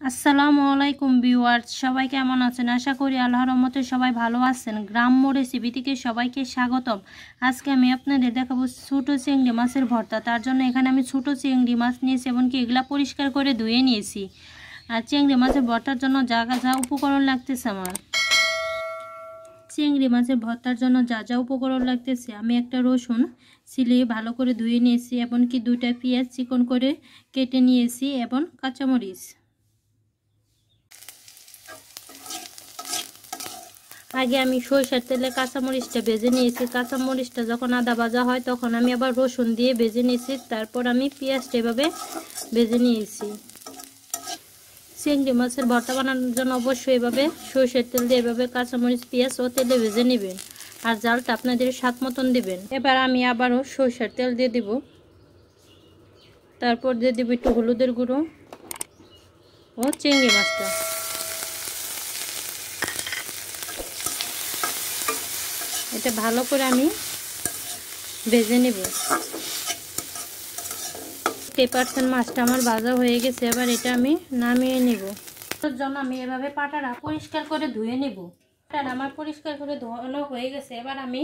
আসসালামু আলাইকুম ভিউয়ার্স, সবাই কেমন আছেন? আশা করি আল্লাহর রহমতে সবাই ভালো আছেন। গ্রাম্য রেসিপি থেকে সবাইকে স্বাগতম। আজকে আমি আপনাদের দেখাবো ছোটো চিংড়ি মাছের ভর্তা। তার জন্য এখানে আমি ছোটো চিংড়ি মাছ নিয়েছি, এমনকি এগুলা পরিষ্কার করে ধুয়ে নিয়েছি। আর চিংড়ি মাছের ভর্তার জন্য যা যা উপকরণ লাগতেছে, আমার চিংড়ি মাছের ভর্তার জন্য যা যা উপকরণ লাগতেছে, আমি একটা রসুন ছিলে ভালো করে ধুয়ে নিয়েছি, এমনকি 2টা পেঁয়াজ চিকন করে কেটে নিয়েছি এবং কাঁচামরিচ। আগে আমি সরষের তেলে কাঁচামরিচটা ভেজে নিয়েছি। কাঁচামরিচটা যখন আদা ভাজা হয় তখন আমি আবার রসুন দিয়ে ভেজে নিয়েছি। তারপর আমি পেঁয়াজটা এভাবে ভেজে নিয়েছি। চিংড়ি মাছের ভর্তা বানানোর জন্য অবশ্যই এভাবে সরষের তেল দিয়ে এভাবে কাঁচামরিচ পেঁয়াজ ও তেলে ভেজে নেবেন, আর জালটা আপনাদের স্বাদ মতন দেবেন। এবার আমি আবারও সরষের তেল দিয়ে দিব। তারপর দিয়ে দেব একটু হলুদের গুঁড়ো ও চিংড়ি মাছটা। এটা ভালো করে আমি ভেজে নেব। 80% মাছটা আমার ভাজা হয়ে গেছে। এবার এটা আমি নামিয়ে নেব। তার জন্য আমি এভাবে পাটাটা পরিষ্কার করে ধুয়ে নেব। পাটাটা আমার পরিষ্কার করে ধোয়ানো হয়ে গেছে। এবার আমি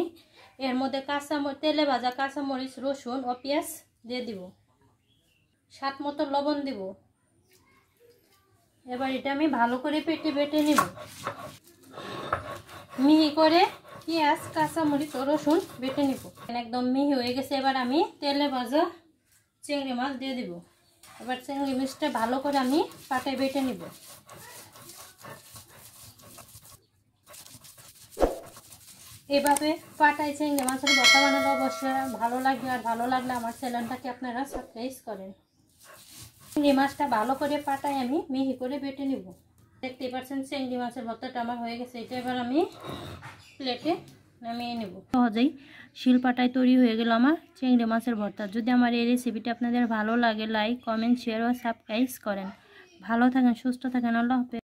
এর মধ্যে তেলে ভাজা কাঁচামরিচ, রসুন ও পেঁয়াজ দিয়ে দিব। স্বাদ মতো লবণ দিব। এবার এটা আমি ভালো করে বেটে নেব। মিহি করে পেঁয়াজ, কাঁচামরিচ ও রসুন বেটে নিব। একদম মিহি হয়ে গেছে। এবার আমি তেলে ভাজা চিংড়ি মাছ দিয়ে দিব। এবার চিংড়ি মাছটা ভালো করে আমি পাটায় বেটে নিব। এভাবে পাটায় চিংড়ি মাছের ভর্তা বানালে অবশ্যই ভালো লাগবে। আর ভালো লাগলে আমার চ্যানেলটাকে আপনারা সাবস্ক্রাইব করেন। চিংড়ি মাছটা ভালো করে পাটায় আমি মিহি করে বেটে নিব। দেখতে পাচ্ছেন চিংড়ি মাছের ভর্তাটা আমার হয়ে গেছে। এটা এবার আমি প্লেটে নামিয়ে নেব। সহজেই শিলপাটায় তৈরি হয়ে গেল আমার চিংড়ি মাছের ভর্তা। যদি আমার এই রেসিপিটা আপনাদের ভালো লাগে, লাইক, কমেন্ট, শেয়ার ও সাবস্ক্রাইব করেন। ভালো থাকেন, সুস্থ থাকেন। আল্লাহ হাফেজ।